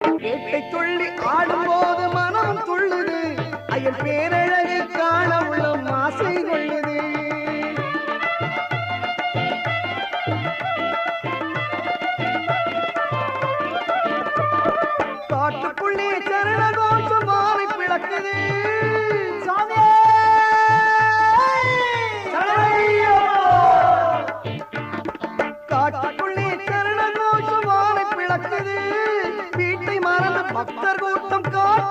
வேட்டை துள்ளி ஆடும்போது மனம் துள்ளுது அயல் பேரழகை காண உள்ளம் ஆசை கொள்ளுது காட்டுக்குள்ளே சரண கோஷம் மாறி பிளக்குது காட்டுக்குள்ளே சரண கோஷம் மாறி பிளக்குது வீட்டை மறந்து பக்தர் கூட்டம் காட்டு